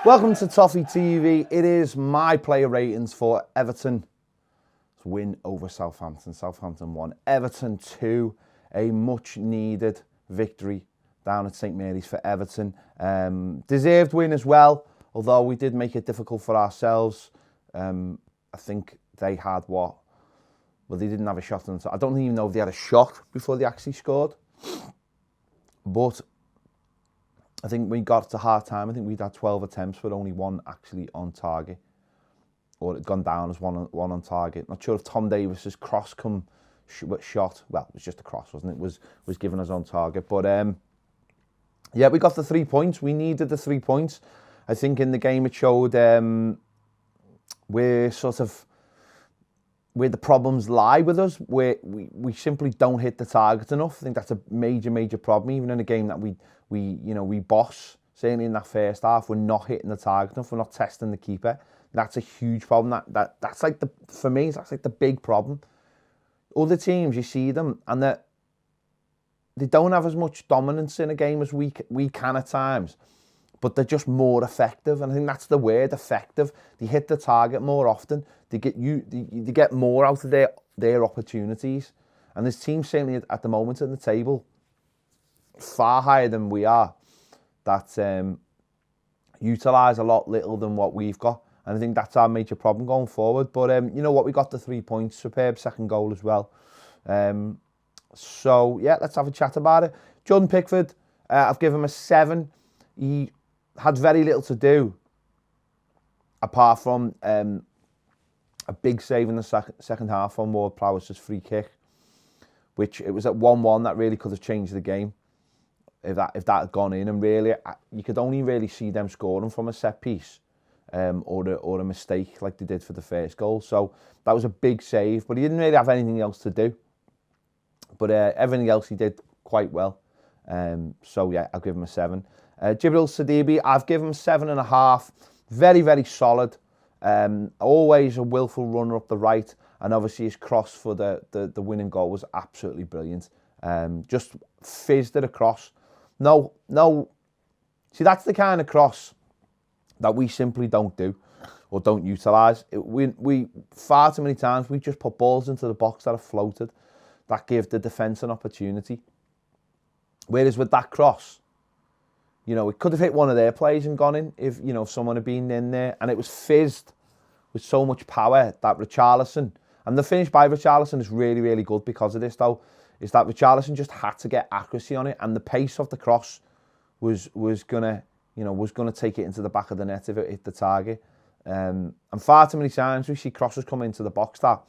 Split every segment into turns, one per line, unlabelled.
Welcome to Toffee TV. It is my player ratings for Everton's win over Southampton. Southampton 1, Everton 2. A much needed victory down at St Mary's for Everton. Deserved win as well, although we did make it difficult for ourselves. I think they had they didn't have a shot on. I don't even know if they had a shot before they actually scored. But I think we got to half time. I think we'd had 12 attempts, but only one actually on target, or it had gone down as one on target. Not sure if Tom Davis's cross shot. Well, it was just a cross, wasn't it? Was given us on target, but yeah, we got the 3 points. We needed the 3 points. I think in the game it showed where the problems lie with us, where we simply don't hit the target enough. I think that's a major problem. Even in a game that we boss, certainly in that first half, we're not hitting the target enough. We're not testing the keeper. That's a huge problem. That's like for me, that's like the big problem. Other teams, you see them, and they don't have as much dominance in a game as we can at times, but they're just more effective. And I think that's the word, effective. They hit the target more often. They get more out of their opportunities. And this team, certainly at the moment in the table, far higher than we are, that utilise a lot little than what we've got. And I think that's our major problem going forward. But you know what, we got the 3 points, superb second goal as well. So yeah, let's have a chat about it. Jordan Pickford, I've given him a 7. He had very little to do, apart from a big save in the second half on Ward-Prowse's free kick, which it was at 1-1 that really could have changed the game if that had gone in. And really, you could only really see them scoring from a set piece or a mistake like they did for the first goal. So that was a big save, but he didn't really have anything else to do. But everything else he did quite well. So yeah, I'll give him a 7. Jibril Sidibe, I've given him 7.5. Very solid. Always a willful runner up the right, and obviously his cross for the winning goal was absolutely brilliant. Just fizzed it across. No. See, that's the kind of cross that we simply don't do or don't utilise. We far too many times we just put balls into the box that are floated, that give the defence an opportunity. Whereas with that cross, you know, it could have hit one of their players and gone in if someone had been in there, and it was fizzed with so much power that Richarlison, and the finish by Richarlison is really good because of this though, is that Richarlison just had to get accuracy on it, and the pace of the cross was gonna take it into the back of the net if it hit the target. And far too many times we see crosses come into the box that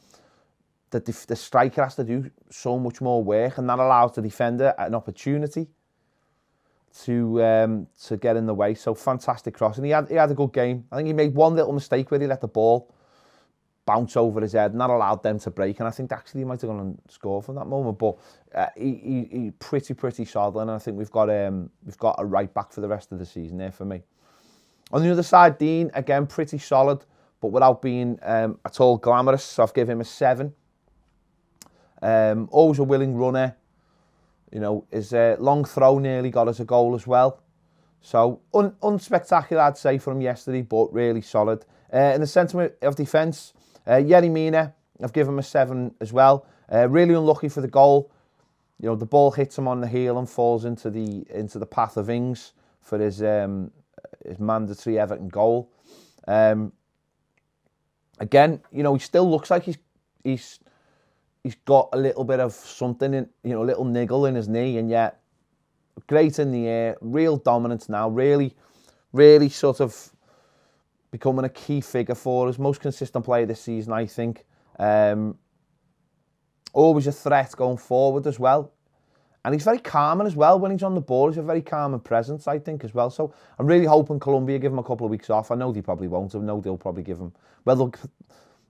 the striker has to do so much more work, and that allows the defender an opportunity to get in the way. So fantastic cross, and he had a good game. I think he made one little mistake where he let the ball bounce over his head, and that allowed them to break. And I think actually he might have gone and scored from that moment. But he pretty solid, and I think we've got a right back for the rest of the season there for me. On the other side, Dean, again pretty solid, but without being at all glamorous. So I've given him a 7. Always a willing runner. You know, his long throw nearly got us a goal as well. So unspectacular, I'd say, for him yesterday, but really solid. In the centre of defence, Yerry Mina, I've given him a 7 as well. Really unlucky for the goal. You know, the ball hits him on the heel and falls into the path of Ings for his mandatory Everton goal. Again, you know, he still looks like he's got a little bit of something in, a little niggle in his knee, and yet great in the air, real dominance now, really sort of becoming a key figure for us, most consistent player this season, I think. Always a threat going forward as well. And he's very calm as well when he's on the ball. He's a very calm presence, I think, as well. So I'm really hoping Colombia give him a couple of weeks off. I know they probably won't. I know they'll probably give him... Well,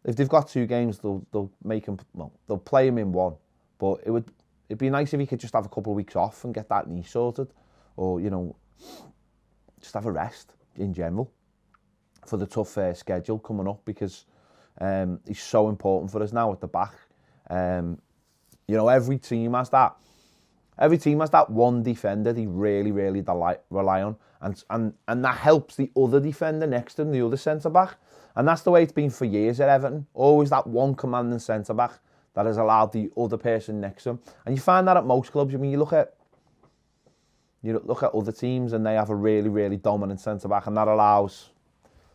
if they've got 2 games, they'll make him... Well, they'll play him in 1. But it'd be nice if he could just have a couple of weeks off and get that knee sorted. Or, just have a rest in general for the tough schedule coming up, because he's so important for us now at the back. Every team has that. Every team has that one defender they really, really rely on. And that helps the other defender next to them, the other centre-back. And that's the way it's been for years at Everton. Always that one commanding centre-back that has allowed the other person next to him. And you find that at most clubs. I mean, you look at other teams and they have a really, really dominant centre-back, and that allows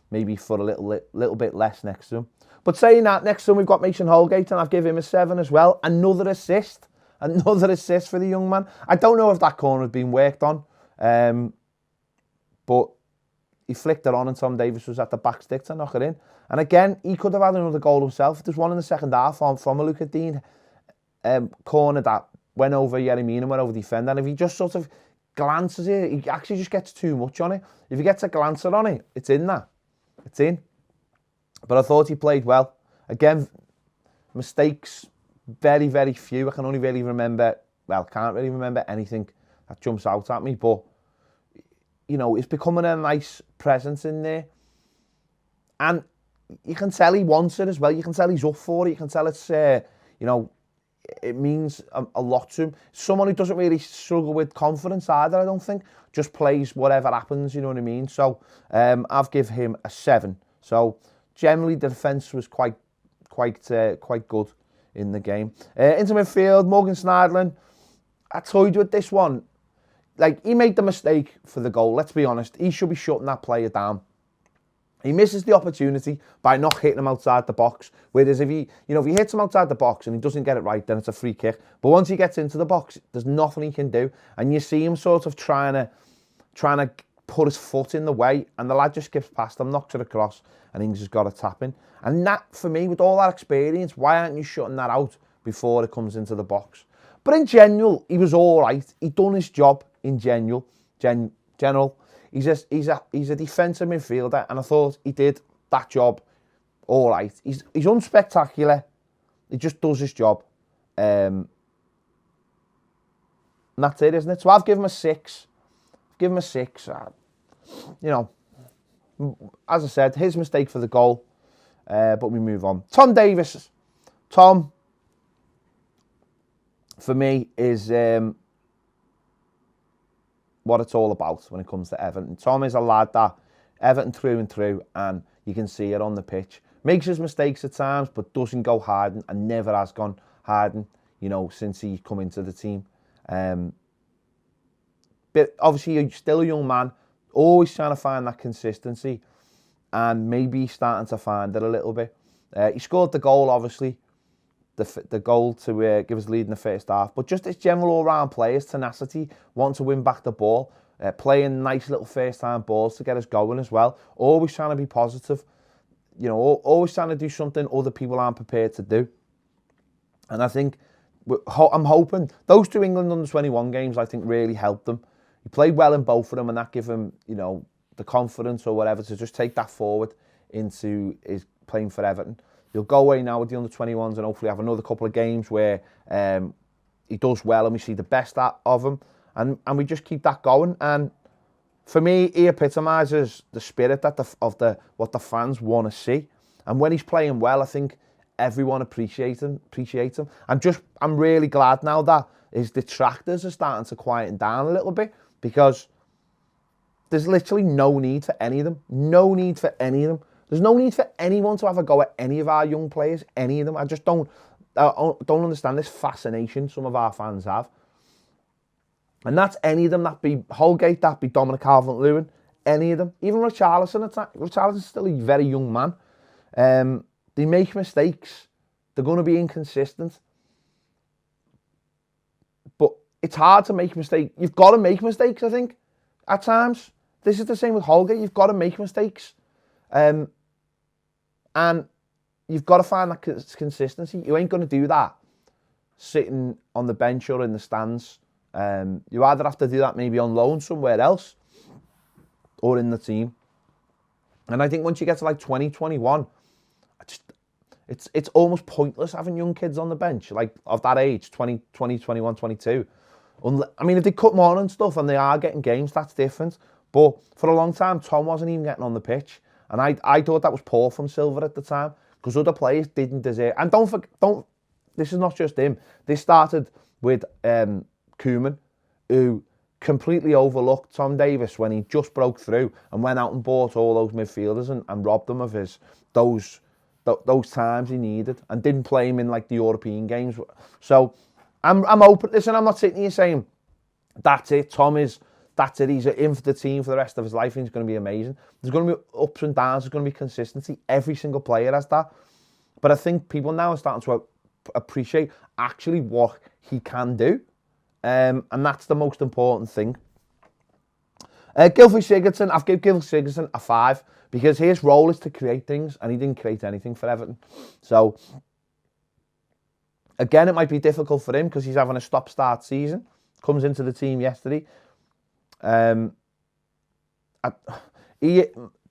maybe for a little bit less next to him. But saying that, next to him we've got Mason Holgate, and I've given him a 7 as well. Another assist for the young man. I don't know if that corner had been worked on, but he flicked it on and Tom Davies was at the back stick to knock it in. And again, he could have had another goal himself. There's one in the second half from a Luca Dean corner that went over Yeremina and went over the defender. And if he just sort of glances it, he actually just gets too much on it. If he gets a glance on it, it's in there. It's in. But I thought he played well. Again, mistakes, very, very few. I can only really remember, can't really remember anything that jumps out at me. But, you know, it's becoming a nice presence in there. And you can tell he wants it as well. You can tell he's up for it. You can tell it's, you know, it means a lot to him. Someone who doesn't really struggle with confidence either, I don't think. Just plays whatever happens, you know what I mean? So I've given him a 7. So generally the defence was quite good in the game. Into midfield, Morgan Schneiderlin. I told you with this one, like, he made the mistake for the goal. Let's be honest. He should be shutting that player down. He misses the opportunity by not hitting him outside the box. Whereas if he hits him outside the box and he doesn't get it right, then it's a free kick. But once he gets into the box, there's nothing he can do. And you see him sort of trying to put his foot in the way, and the lad just skips past him, knocks it across, and Ings has got a tap in. And that, for me, with all that experience, why aren't you shutting that out before it comes into the box? But in general, he was all right. He done his job in general. He's a defensive midfielder, and I thought he did that job all right. He's unspectacular. He just does his job. And that's it, isn't it? So I've given him a 6. Give him a 6. You know, as I said, his mistake for the goal. But we move on. Tom Davies. Tom, for me, is what it's all about when it comes to Everton. Tom is a lad that Everton through and through, and you can see it on the pitch. Makes his mistakes at times, but doesn't go hiding, and never has gone hiding, you know, since he's come into the team. But obviously, he's still a young man, always trying to find that consistency, and maybe he's starting to find it a little bit. He scored the goal, obviously, the goal to give us the lead in the first half, but just his general all-round play, his tenacity, wanting to win back the ball, playing nice little first-time balls to get us going as well, always trying to be positive, you know, always trying to do something other people aren't prepared to do. And I think, I'm hoping, those 2 England under-21 games, I think, really helped them. He played well in both of them, and that gave him, you know, the confidence or whatever to just take that forward into his playing for Everton. He'll go away now with the under-21s and hopefully have another couple of games where he does well and we see the best of him, and we just keep that going. And for me, he epitomises the spirit that what the fans want to see. And when he's playing well, I think everyone appreciates him. I'm really glad now that his detractors are starting to quieten down a little bit, because there's literally no need for any of them. No need for any of them. There's no need for anyone to have a go at any of our young players, any of them. I just don't understand this fascination some of our fans have. And that's any of them. That be Holgate, that be Dominic Calvert-Lewin, any of them. Even Richarlison. Richarlison's still a very young man. They make mistakes. They're going to be inconsistent. But it's hard to make mistakes. You've got to make mistakes, I think, at times. This is the same with Holgate. You've got to make mistakes. And you've got to find that consistency. You ain't going to do that sitting on the bench or in the stands. You either have to do that maybe on loan somewhere else or in the team. And I think once you get to like 2021, it's almost pointless having young kids on the bench, like of that age, 20, 21, 22. I mean, if they cut them on and stuff and they are getting games, that's different. But for a long time, Tom wasn't even getting on the pitch. And I thought that was poor from Silver at the time, because other players didn't deserve. And don't. This is not just him. This started with Koeman, who completely overlooked Tom Davies when he just broke through and went out and bought all those midfielders and robbed them of those times he needed and didn't play him in like the European games. So I'm open. Listen, I'm not sitting here saying that's it. That's it. He's in for the team for the rest of his life and he's going to be amazing. There's going to be ups and downs. There's going to be consistency. Every single player has that. But I think people now are starting to appreciate actually what he can do. And that's the most important thing. Gylfi Sigurdsson, I've given Gylfi Sigurdsson a 5 because his role is to create things and he didn't create anything for Everton. So, again, it might be difficult for him because he's having a stop-start season. Comes into the team yesterday. The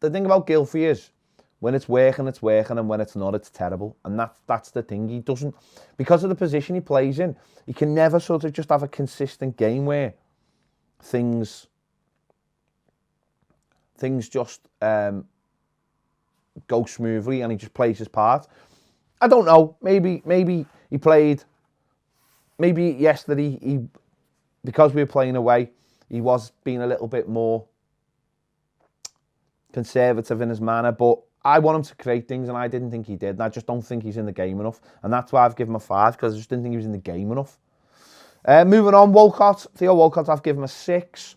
thing about Gylfi is when it's working, and when it's not, it's terrible. And that's the thing. He doesn't, because of the position he plays in, he can never sort of just have a consistent game where things just go smoothly and he just plays his part. I don't know. Maybe he played. Maybe yesterday because we were playing away, he was being a little bit more conservative in his manner, but I want him to create things and I didn't think he did, and I just don't think he's in the game enough, and that's why I've given him a 5, because I just didn't think he was in the game enough. Moving on, Theo Walcott, I've given him a 6.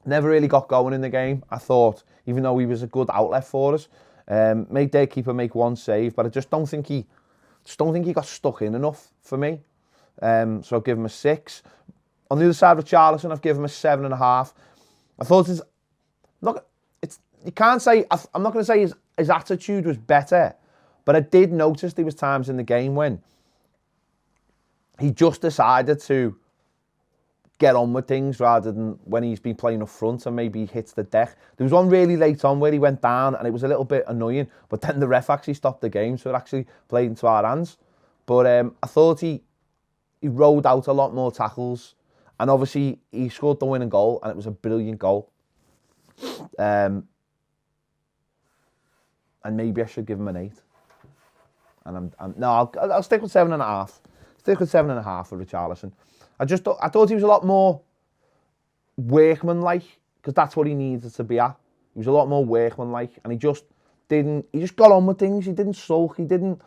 Never really got going in the game, I thought, even though he was a good outlet for us. Made their keeper make one save, but I just don't think he got stuck in enough for me. So I'll give him a 6. On the other side of Richarlison, I've given him a 7.5. I thought you can't say, I'm not going to say his attitude was better, but I did notice there was times in the game when he just decided to get on with things rather than when he's been playing up front and maybe he hits the deck. There was one really late on where he went down and it was a little bit annoying, but then the ref actually stopped the game, so it actually played into our hands. But I thought he rolled out a lot more tackles, and obviously he scored the winning goal and it was a brilliant goal. And maybe I should give him an 8. And I'll stick with 7.5. Stick with 7.5 for Richarlison. I thought he was a lot more workmanlike, because that's what he needed to be at. He was a lot more workmanlike, and he just got on with things. He didn't sulk. He didn't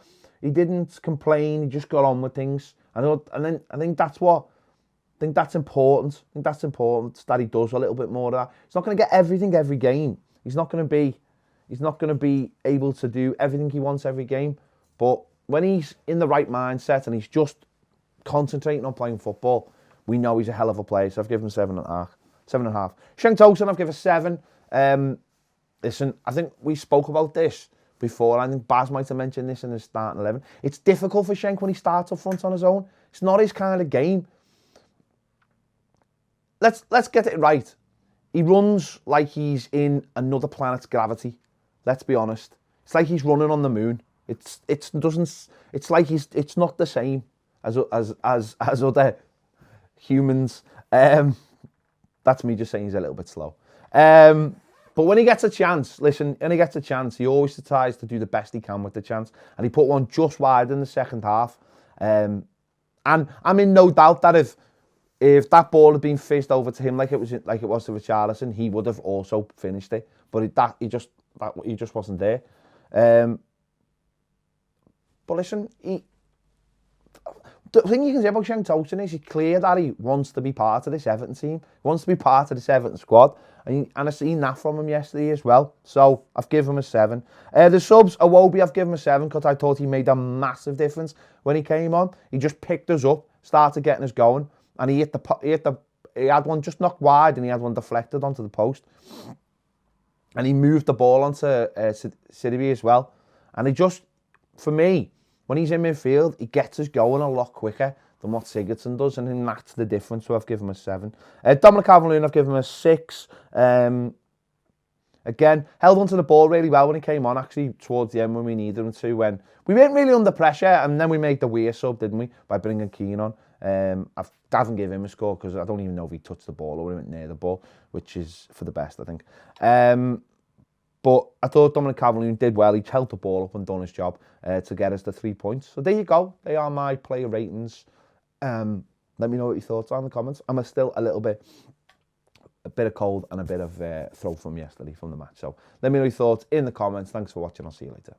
complain. He just got on with things. I think that's important. I think that's important that he does a little bit more of that. He's not going to get everything every game. He's not going to be able to do everything he wants every game. But when he's in the right mindset and he's just concentrating on playing football, we know he's a hell of a player. So I've given him 7.5. 7.5. Cenk Tosun, I've given a 7. Listen, I think we spoke about this before. I think Baz might have mentioned this in his starting 11. It's difficult for Cenk when he starts up front on his own. It's not his kind of game. Let's get it right. He runs like he's in another planet's gravity. Let's be honest. It's like he's running on the moon. It's not the same as other humans. That's me just saying he's a little bit slow. But when he gets a chance, he always tries to do the best he can with the chance. And he put one just wide in the second half. And I'm in no doubt that if that ball had been fizzed over to him like it was to Richarlison, he would have also finished it. But he just wasn't there. But listen, the thing you can say about Cenk Tosun is he's clear that he wants to be part of this Everton team. He wants to be part of this Everton squad. And I've seen that from him yesterday as well. So I've given him a 7. The subs, Iwobi, I've given him a 7 because I thought he made a massive difference when he came on. He just picked us up, started getting us going, and he had one just knocked wide and he had one deflected onto the post. And he moved the ball onto Sidibe as well. And he just, for me, when he's in midfield, he gets us going a lot quicker than what Sigurdsson does, and then that's the difference, so I've given him a 7. Dominic Calvert-Lewin, I've given him a 6. Again, held onto the ball really well when he came on, actually, towards the end when we needed him to, when we weren't really under pressure, and then we made the weird sub, didn't we, by bringing Keane on. I haven't given him a score, because I don't even know if he touched the ball or he went near the ball, which is for the best, I think. But I thought Dominic Calvert-Lewin did well. He held the ball up and done his job to get us the 3 points. So there you go. They are my player ratings. Let me know what your thoughts are in the comments. I'm still a bit of cold and a bit of throat from yesterday from the match. So let me know your thoughts in the comments. Thanks for watching. I'll see you later.